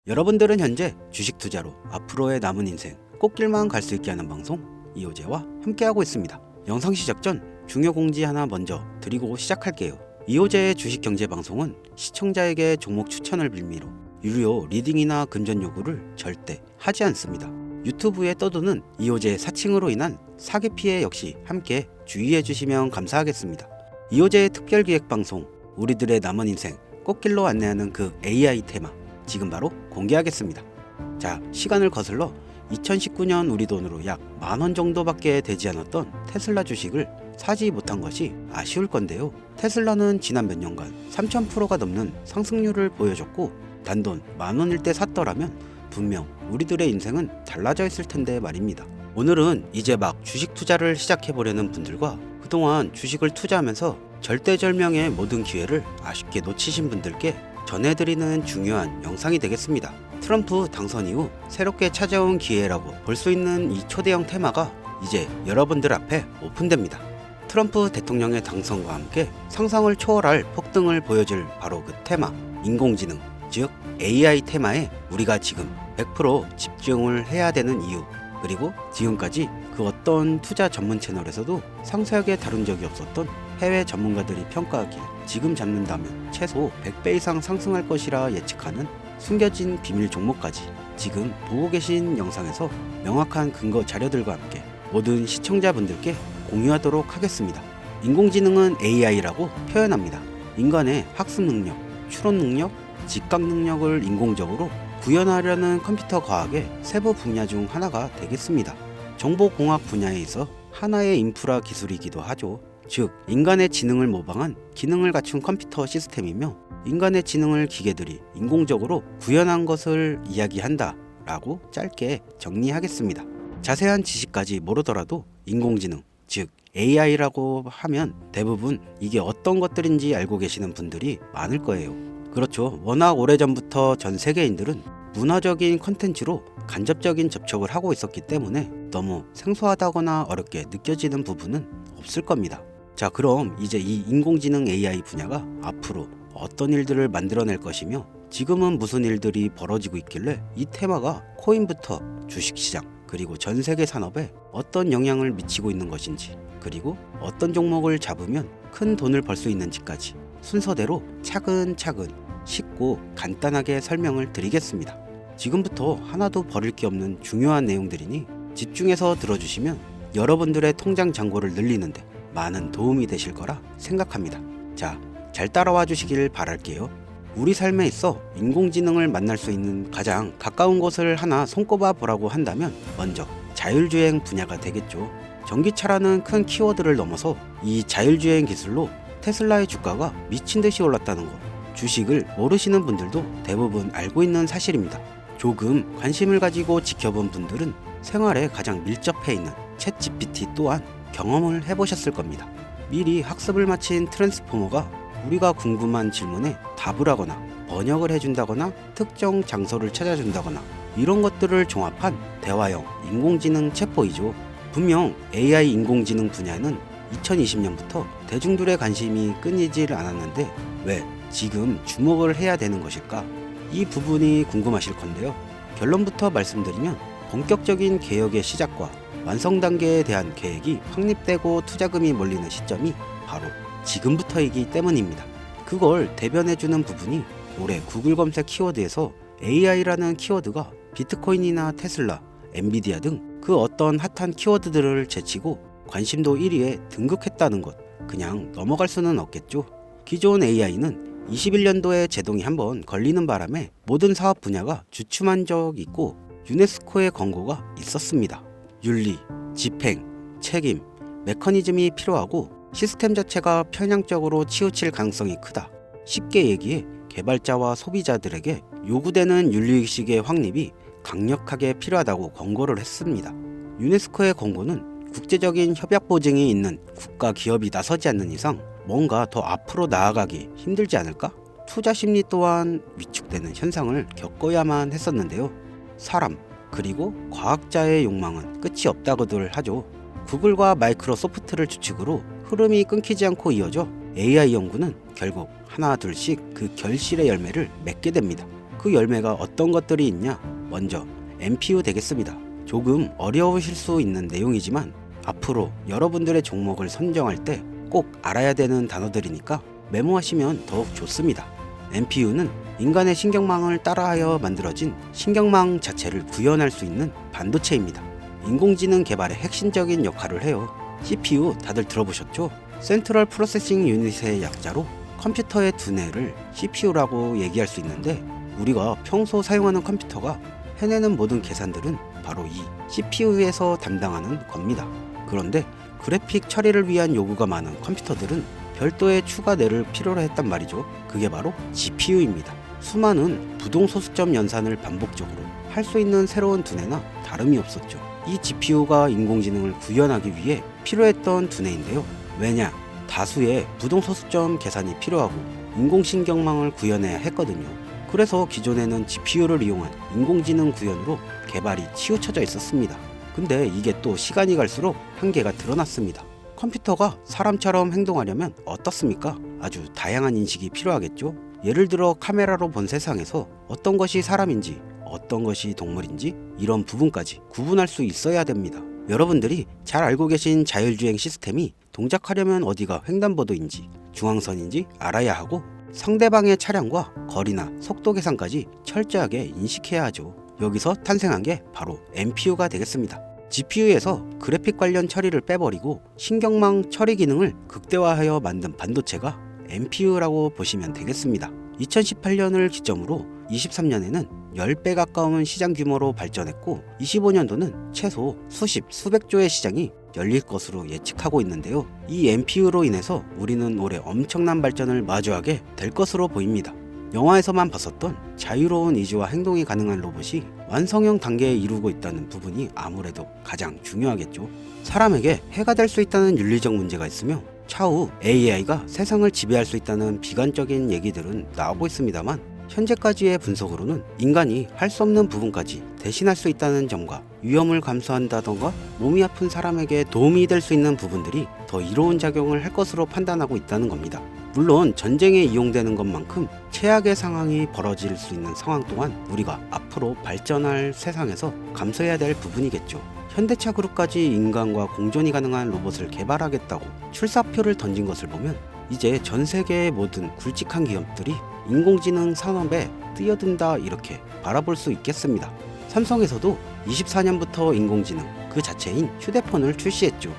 여러분들은 현재 주식 투자로 앞으로의 남은 인생 꽃길만 갈 수 있게 하는 방송 이호재와 함께하고 있습니다. 영상 시작 전 중요 공지 하나 먼저 드리고 시작할게요. 이호재의 주식 경제 방송은 시청자에게 종목 추천을 빌미로 유료 리딩이나 금전 요구를 절대 하지 않습니다. 유튜브에 떠도는 이호재의 사칭으로 인한 사기 피해 역시 함께 주의해 주시면 감사하겠습니다. 이호재의 특별 기획 방송 우리들의 남은 인생 꽃길로 안내하는 그 AI 테마 지금 바로 공개하겠습니다. 자, 시간을 거슬러 2019년 우리 돈으로 약 10,000원 정도밖에 되지 않았던 테슬라 주식을 사지 못한 것이 아쉬울 건데요. 테슬라는 지난 몇 년간 3000%가 넘는 상승률을 보여줬고 단돈 10,000원일 때 샀더라면 분명 우리들의 인생은 달라져 있을 텐데 말입니다. 오늘은 이제 막 주식 투자를 시작해보려는 분들과 그동안 주식을 투자하면서 절대절명의 모든 기회를 아쉽게 놓치신 분들께 전해드리는 중요한 영상이 되겠습니다. 트럼프 당선 이후 새롭게 찾아온 기회라고 볼 수 있는 이 초대형 테마가 이제 여러분들 앞에 오픈됩니다. 트럼프 대통령의 당선과 함께 상상을 초월할 폭등을 보여줄 바로 그 테마, 인공지능, 즉 AI 테마에 우리가 지금 100% 집중을 해야 되는 이유, 그리고 지금까지 그 어떤 투자 전문 채널에서도 상세하게 다룬 적이 없었던 해외 전문가들이 평가하기에 지금 잡는다면 최소 100배 이상 상승할 것이라 예측하는 숨겨진 비밀 종목까지 지금 보고 계신 영상에서 명확한 근거 자료들과 함께 모든 시청자분들께 공유하도록 하겠습니다. 인공지능은 AI라고 표현합니다. 인간의 학습 능력, 추론 능력, 직각 능력을 인공적으로 구현하려는 컴퓨터 과학의 세부 분야 중 하나가 되겠습니다. 정보공학 분야에 있어 하나의 인프라 기술이기도 하죠. 즉, 인간의 지능을 모방한 기능을 갖춘 컴퓨터 시스템이며 인간의 지능을 기계들이 인공적으로 구현한 것을 이야기한다 라고 짧게 정리하겠습니다. 자세한 지식까지 모르더라도 인공지능, 즉 AI라고 하면 대부분 이게 어떤 것들인지 알고 계시는 분들이 많을 거예요. 그렇죠. 워낙 오래전부터 전 세계인들은 문화적인 컨텐츠로 간접적인 접촉을 하고 있었기 때문에 너무 생소하다거나 어렵게 느껴지는 부분은 없을 겁니다. 자, 그럼 이제 이 인공지능 AI 분야가 앞으로 어떤 일들을 만들어낼 것이며 지금은 무슨 일들이 벌어지고 있길래 이 테마가 코인부터 주식시장 그리고 전 세계 산업에 어떤 영향을 미치고 있는 것인지, 그리고 어떤 종목을 잡으면 큰 돈을 벌 수 있는지까지 순서대로 차근차근 쉽고 간단하게 설명을 드리겠습니다. 지금부터 하나도 버릴 게 없는 중요한 내용들이니 집중해서 들어주시면 여러분들의 통장 잔고를 늘리는데 많은 도움이 되실 거라 생각합니다. 자, 잘 따라와 주시길 바랄게요. 우리 삶에 있어 인공지능을 만날 수 있는 가장 가까운 곳을 하나 손꼽아 보라고 한다면 먼저 자율주행 분야가 되겠죠. 전기차라는 큰 키워드를 넘어서 이 자율주행 기술로 테슬라의 주가가 미친 듯이 올랐다는 것, 주식을 모르시는 분들도 대부분 알고 있는 사실입니다. 조금 관심을 가지고 지켜본 분들은 생활에 가장 밀접해 있는 챗GPT 또한 경험을 해보셨을 겁니다. 미리 학습을 마친 트랜스포머가 우리가 궁금한 질문에 답을 하거나 번역을 해준다거나 특정 장소를 찾아준다거나 이런 것들을 종합한 대화형 인공지능 챗보이죠. 분명 AI 인공지능 분야에는 2020년부터 대중들의 관심이 끊이질 않았는데 왜 지금 주목을 해야 되는 것일까? 이 부분이 궁금하실 건데요. 결론부터 말씀드리면 본격적인 개혁의 시작과 완성 단계에 대한 계획이 확립되고 투자금이 몰리는 시점이 바로 지금부터이기 때문입니다. 그걸 대변해주는 부분이 올해 구글 검색 키워드에서 AI라는 키워드가 비트코인이나 테슬라, 엔비디아 등 그 어떤 핫한 키워드들을 제치고 관심도 1위에 등극했다는 것, 그냥 넘어갈 수는 없겠죠. 기존 AI는 21년도에 제동이 한번 걸리는 바람에 모든 사업 분야가 주춤한 적 있고 유네스코의 권고가 있었습니다. 윤리, 집행, 책임, 메커니즘이 필요하고 시스템 자체가 편향적으로 치우칠 가능성이 크다. 쉽게 얘기해 개발자와 소비자들에게 요구되는 윤리의식의 확립이 강력하게 필요하다고 권고를 했습니다. 유네스코의 권고는 국제적인 협약 보증이 있는 국가 기업이 나서지 않는 이상 뭔가 더 앞으로 나아가기 힘들지 않을까? 투자 심리 또한 위축되는 현상을 겪어야만 했었는데요. 사람, 그리고 과학자의 욕망은 끝이 없다고들 하죠. 구글과 마이크로소프트를 주축으로 흐름이 끊기지 않고 이어져 AI 연구는 결국 하나 둘씩 그 결실의 열매를 맺게 됩니다. 그 열매가 어떤 것들이 있냐? 먼저 NPU 되겠습니다. 조금 어려우실 수 있는 내용이지만 앞으로 여러분들의 종목을 선정할 때 꼭 알아야 되는 단어들이니까 메모하시면 더욱 좋습니다. NPU는 인간의 신경망을 따라하여 만들어진 신경망 자체를 구현할 수 있는 반도체입니다. 인공지능 개발의 핵심적인 역할을 해요. CPU 다들 들어보셨죠? 센트럴 프로세싱 유닛의 약자로 컴퓨터의 두뇌를 CPU라고 얘기할 수 있는데, 우리가 평소 사용하는 컴퓨터가 해내는 모든 계산들은 바로 이 CPU에서 담당하는 겁니다. 그런데 그래픽 처리를 위한 요구가 많은 컴퓨터들은 별도의 추가 뇌를 필요로 했단 말이죠. 그게 바로 GPU입니다. 수많은 부동소수점 연산을 반복적으로 할 수 있는 새로운 두뇌나 다름이 없었죠. 이 GPU가 인공지능을 구현하기 위해 필요했던 두뇌인데요. 왜냐? 다수의 부동소수점 계산이 필요하고 인공신경망을 구현해야 했거든요. 그래서 기존에는 GPU를 이용한 인공지능 구현으로 개발이 치우쳐져 있었습니다. 근데 이게 또 시간이 갈수록 한계가 드러났습니다. 컴퓨터가 사람처럼 행동하려면 어떻습니까? 아주 다양한 인식이 필요하겠죠? 예를 들어 카메라로 본 세상에서 어떤 것이 사람인지 어떤 것이 동물인지 이런 부분까지 구분할 수 있어야 됩니다. 여러분들이 잘 알고 계신 자율주행 시스템이 동작하려면 어디가 횡단보도인지 중앙선인지 알아야 하고, 상대방의 차량과 거리나 속도 계산까지 철저하게 인식해야 하죠. 여기서 탄생한 게 바로 NPU가 되겠습니다. GPU에서 그래픽 관련 처리를 빼버리고 신경망 처리 기능을 극대화하여 만든 반도체가 NPU라고 보시면 되겠습니다. 2018년을 기점으로 23년에는 10배 가까운 시장 규모로 발전했고 25년도는 최소 수백 조의 시장이 열릴 것으로 예측하고 있는데요. 이 NPU로 인해서 우리는 올해 엄청난 발전을 마주하게 될 것으로 보입니다. 영화에서만 봤었던 자유로운 의지와 행동이 가능한 로봇이 완성형 단계에 이르고 있다는 부분이 아무래도 가장 중요하겠죠. 사람에게 해가 될 수 있다는 윤리적 문제가 있으며 차후 AI가 세상을 지배할 수 있다는 비관적인 얘기들은 나오고 있습니다만, 현재까지의 분석으로는 인간이 할 수 없는 부분까지 대신할 수 있다는 점과 위험을 감수한다던가 몸이 아픈 사람에게 도움이 될 수 있는 부분들이 더 이로운 작용을 할 것으로 판단하고 있다는 겁니다. 물론 전쟁에 이용되는 것만큼 최악의 상황이 벌어질 수 있는 상황 또한 우리가 앞으로 발전할 세상에서 감수해야 될 부분이겠죠. 현대차 그룹까지 인간과 공존이 가능한 로봇을 개발하겠다고 출사표를 던진 것을 보면 이제 전 세계의 모든 굵직한 기업들이 인공지능 산업에 뛰어든다 이렇게 바라볼 수 있겠습니다. 삼성에서도 24년부터 인공지능 그 자체인 휴대폰을 출시했죠.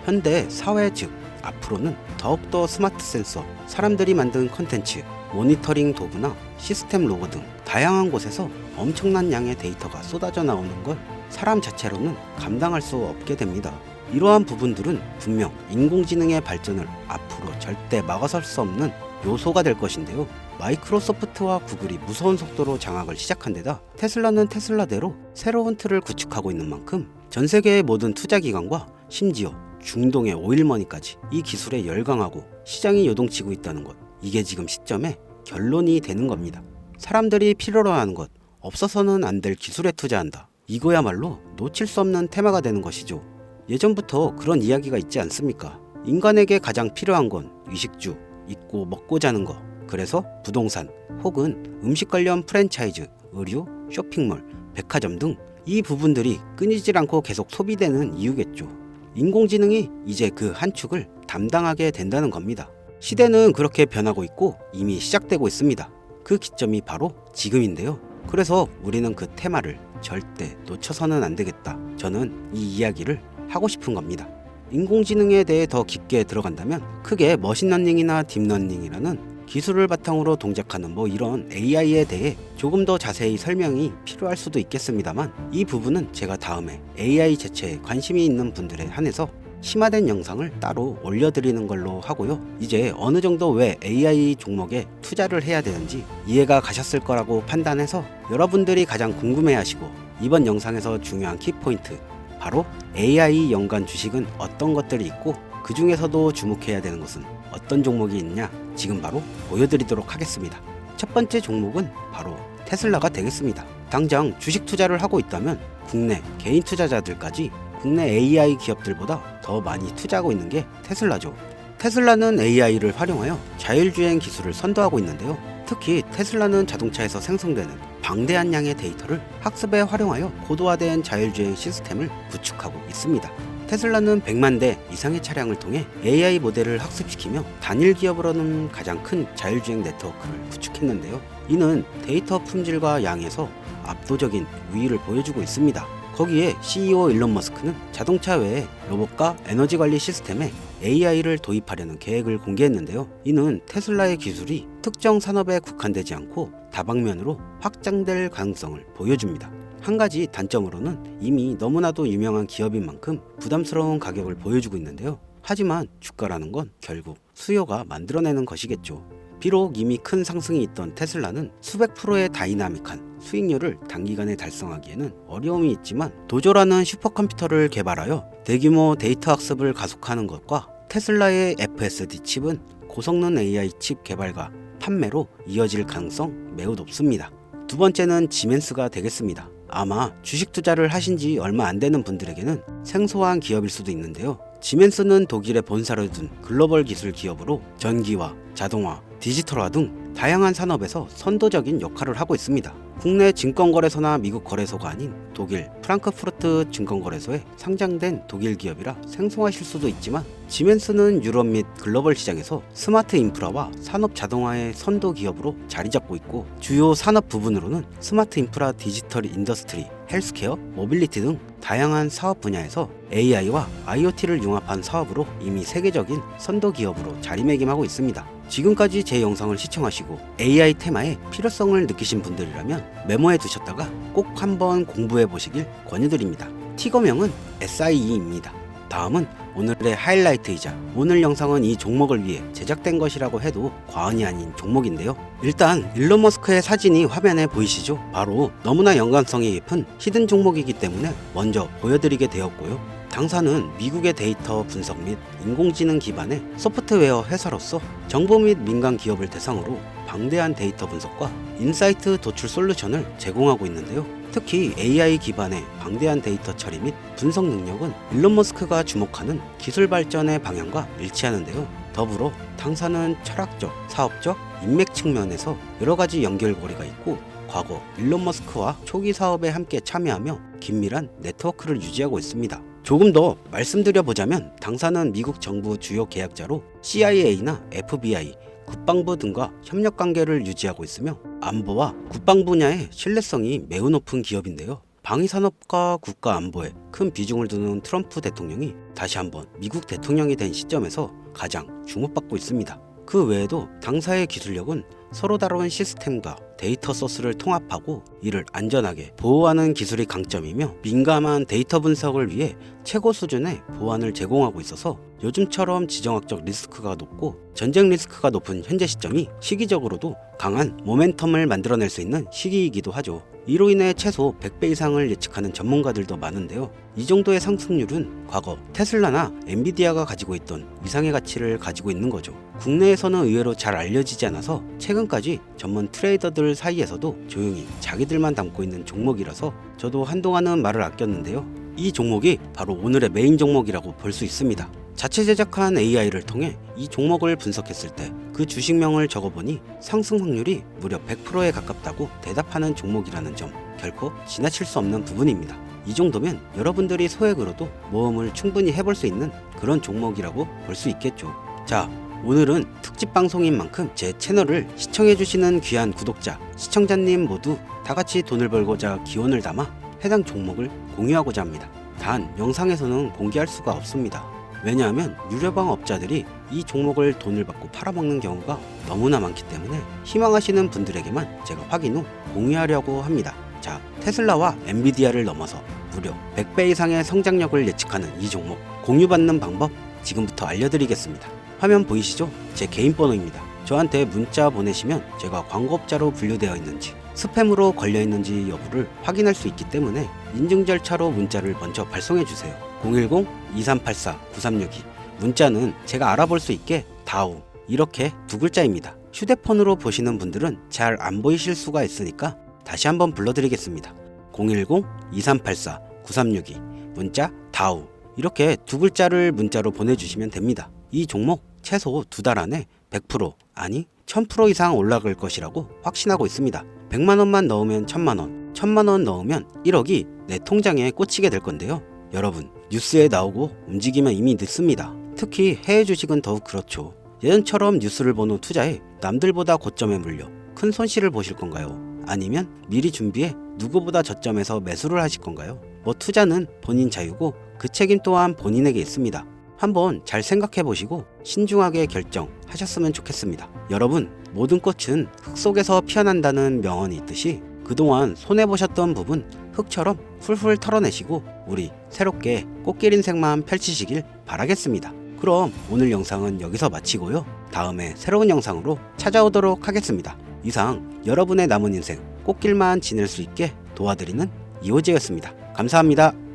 현대 사회 즉 앞으로는 더욱더 스마트 센서, 사람들이 만든 컨텐츠, 모니터링 도구나 시스템 로고 등 다양한 곳에서 엄청난 양의 데이터가 쏟아져 나오는 걸 사람 자체로는 감당할 수 없게 됩니다. 이러한 부분들은 분명 인공지능의 발전을 앞으로 절대 막아설 수 없는 요소가 될 것인데요. 마이크로소프트와 구글이 무서운 속도로 장악을 시작한 데다 테슬라는 테슬라대로 새로운 틀을 구축하고 있는 만큼 전 세계의 모든 투자기관과 심지어 중동의 오일머니까지 이 기술에 열광하고 시장이 요동치고 있다는 것, 이게 지금 시점에 결론이 되는 겁니다. 사람들이 필요로 하는 것, 없어서는 안 될 기술에 투자한다. 이거야말로 놓칠 수 없는 테마가 되는 것이죠. 예전부터 그런 이야기가 있지 않습니까? 인간에게 가장 필요한 건 의식주, 입고 먹고 자는 거. 그래서 부동산 혹은 음식 관련 프랜차이즈, 의류, 쇼핑몰, 백화점 등 이 부분들이 끊이질 않고 계속 소비되는 이유겠죠. 인공지능이 이제 그 한 축을 담당하게 된다는 겁니다. 시대는 그렇게 변하고 있고 이미 시작되고 있습니다. 그 기점이 바로 지금인데요. 그래서 우리는 그 테마를 절대 놓쳐서는 안 되겠다. 저는 이 이야기를 하고 싶은 겁니다. 인공지능에 대해 더 깊게 들어간다면 크게 머신러닝이나 딥러닝이라는 기술을 바탕으로 동작하는 이런 AI에 대해 조금 더 자세히 설명이 필요할 수도 있겠습니다만, 이 부분은 제가 다음에 AI 자체에 관심이 있는 분들에 한해서 심화된 영상을 따로 올려드리는 걸로 하고요. 이제 어느 정도 왜 AI 종목에 투자를 해야 되는지 이해가 가셨을 거라고 판단해서 여러분들이 가장 궁금해하시고 이번 영상에서 중요한 키포인트, 바로 AI 연관 주식은 어떤 것들이 있고 그 중에서도 주목해야 되는 것은 어떤 종목이 있냐, 지금 바로 보여드리도록 하겠습니다. 첫 번째 종목은 바로 테슬라가 되겠습니다. 당장 주식 투자를 하고 있다면 국내 개인 투자자들까지 국내 AI 기업들보다 더 많이 투자하고 있는 게 테슬라죠. 테슬라는 AI를 활용하여 자율주행 기술을 선도하고 있는데요. 특히 테슬라는 자동차에서 생성되는 방대한 양의 데이터를 학습에 활용하여 고도화된 자율주행 시스템을 구축하고 있습니다. 테슬라는 100만 대 이상의 차량을 통해 AI 모델을 학습시키며 단일 기업으로는 가장 큰 자율주행 네트워크를 구축했는데요. 이는 데이터 품질과 양에서 압도적인 우위를 보여주고 있습니다. 거기에 CEO 일론 머스크는 자동차 외에 로봇과 에너지 관리 시스템에 AI를 도입하려는 계획을 공개했는데요. 이는 테슬라의 기술이 특정 산업에 국한되지 않고 다방면으로 확장될 가능성을 보여줍니다. 한 가지 단점으로는 이미 너무나도 유명한 기업인 만큼 부담스러운 가격을 보여주고 있는데요. 하지만 주가라는 건 결국 수요가 만들어내는 것이겠죠. 비록 이미 큰 상승이 있던 테슬라는 수백 프로의 다이나믹한 수익률을 단기간에 달성하기에는 어려움이 있지만 도조라는 슈퍼컴퓨터를 개발하여 대규모 데이터 학습을 가속하는 것과 테슬라의 FSD 칩은 고성능 AI 칩 개발과 판매로 이어질 가능성 매우 높습니다. 두 번째는 지멘스가 되겠습니다. 아마 주식 투자를 하신 지 얼마 안 되는 분들에게는 생소한 기업일 수도 있는데요. 지멘스는 독일에 본사를 둔 글로벌 기술 기업으로 전기화, 자동화, 디지털화 등 다양한 산업에서 선도적인 역할을 하고 있습니다. 국내 증권거래소나 미국 거래소가 아닌 독일 프랑크푸르트 증권거래소에 상장된 독일 기업이라 생소하실 수도 있지만 지멘스는 유럽 및 글로벌 시장에서 스마트 인프라와 산업 자동화의 선도 기업으로 자리 잡고 있고 주요 산업 부분으로는 스마트 인프라, 디지털 인더스트리, 헬스케어, 모빌리티 등 다양한 사업 분야에서 AI와 IoT를 융합한 사업으로 이미 세계적인 선도 기업으로 자리매김하고 있습니다. 지금까지 제 영상을 시청하시고 AI 테마의 필요성을 느끼신 분들이라면 메모해 두셨다가 꼭 한번 공부해 보시길 권유드립니다. 티거명은 SIE입니다. 다음은 오늘의 하이라이트이자 오늘 영상은 이 종목을 위해 제작된 것이라고 해도 과언이 아닌 종목인데요. 일단 일론 머스크의 사진이 화면에 보이시죠? 바로 너무나 연관성이 깊은 히든 종목이기 때문에 먼저 보여드리게 되었고요. 당사는 미국의 데이터 분석 및 인공지능 기반의 소프트웨어 회사로서 정부 및 민간 기업을 대상으로 방대한 데이터 분석과 인사이트 도출 솔루션을 제공하고 있는데요. 특히 AI 기반의 방대한 데이터 처리 및 분석 능력은 일론 머스크가 주목하는 기술 발전의 방향과 일치하는데요. 더불어 당사는 철학적, 사업적, 인맥 측면에서 여러 가지 연결고리가 있고 과거 일론 머스크와 초기 사업에 함께 참여하며 긴밀한 네트워크를 유지하고 있습니다. 조금 더 말씀드려보자면 당사는 미국 정부 주요 계약자로 CIA나 FBI, 국방부 등과 협력 관계를 유지하고 있으며 안보와 국방 분야의 신뢰성이 매우 높은 기업인데요. 방위산업과 국가 안보에 큰 비중을 두는 트럼프 대통령이 다시 한번 미국 대통령이 된 시점에서 가장 주목받고 있습니다. 그 외에도 당사의 기술력은 서로 다른 시스템과 데이터 소스를 통합하고 이를 안전하게 보호하는 기술이 강점이며 민감한 데이터 분석을 위해 최고 수준의 보안을 제공하고 있어서 요즘처럼 지정학적 리스크가 높고 전쟁 리스크가 높은 현재 시점이 시기적으로도 강한 모멘텀을 만들어낼 수 있는 시기이기도 하죠. 이로 인해 최소 100배 이상을 예측하는 전문가들도 많은데요. 이 정도의 상승률은 과거 테슬라나 엔비디아가 가지고 있던 이상의 가치를 가지고 있는 거죠. 국내에서는 의외로 잘 알려지지 않아서 최근까지 전문 트레이더들 사이에서도 조용히 자기들만 담고 있는 종목이라서 저도 한동안은 말을 아꼈는데요. 이 종목이 바로 오늘의 메인 종목이라고 볼 수 있습니다. 자체 제작한 AI를 통해 이 종목을 분석했을 때 그 주식명을 적어보니 상승 확률이 무려 100%에 가깝다고 대답하는 종목이라는 점 결코 지나칠 수 없는 부분입니다. 이 정도면 여러분들이 소액으로도 모험을 충분히 해볼 수 있는 그런 종목이라고 볼 수 있겠죠. 자, 오늘은 특집 방송인 만큼 제 채널을 시청해주시는 귀한 구독자, 시청자님 모두 다같이 돈을 벌고자 기원을 담아 해당 종목을 공유하고자 합니다. 단 영상에서는 공개할 수가 없습니다. 왜냐하면 유료방 업자들이 이 종목을 돈을 받고 팔아먹는 경우가 너무나 많기 때문에 희망하시는 분들에게만 제가 확인 후 공유하려고 합니다. 자, 테슬라와 엔비디아를 넘어서 무려 100배 이상의 성장력을 예측하는 이 종목 공유받는 방법 지금부터 알려드리겠습니다. 화면 보이시죠? 제 개인 번호입니다. 저한테 문자 보내시면 제가 광고업자로 분류되어 있는지 스팸으로 걸려있는지 여부를 확인할 수 있기 때문에 인증 절차로 문자를 먼저 발송해주세요. 010-2384-9362 문자는 제가 알아볼 수 있게 다우 이렇게 두 글자입니다. 휴대폰으로 보시는 분들은 잘 안 보이실 수가 있으니까 다시 한번 불러드리겠습니다. 010-2384-9362 문자 다우 이렇게 두 글자를 문자로 보내주시면 됩니다. 이 종목 최소 2달 안에 100% 아니 1000% 이상 올라갈 것이라고 확신하고 있습니다. 100만원만 넣으면 1000만원, 1000만원 넣으면 1억이 내 통장에 꽂히게 될 건데요. 여러분, 뉴스에 나오고 움직이면 이미 늦습니다. 특히 해외 주식은 더욱 그렇죠. 예전처럼 뉴스를 본 후 투자해 남들보다 고점에 물려 큰 손실을 보실 건가요? 아니면 미리 준비해 누구보다 저점에서 매수를 하실 건가요? 뭐 투자는 본인 자유고 그 책임 또한 본인에게 있습니다. 한번 잘 생각해 보시고 신중하게 결정하셨으면 좋겠습니다. 여러분, 모든 꽃은 흙 속에서 피어난다는 명언이 있듯이 그동안 손해보셨던 부분 흙처럼 훌훌 털어내시고 우리 새롭게 꽃길 인생만 펼치시길 바라겠습니다. 그럼 오늘 영상은 여기서 마치고요. 다음에 새로운 영상으로 찾아오도록 하겠습니다. 이상 여러분의 남은 인생 꽃길만 지낼 수 있게 도와드리는 이호재였습니다. 감사합니다.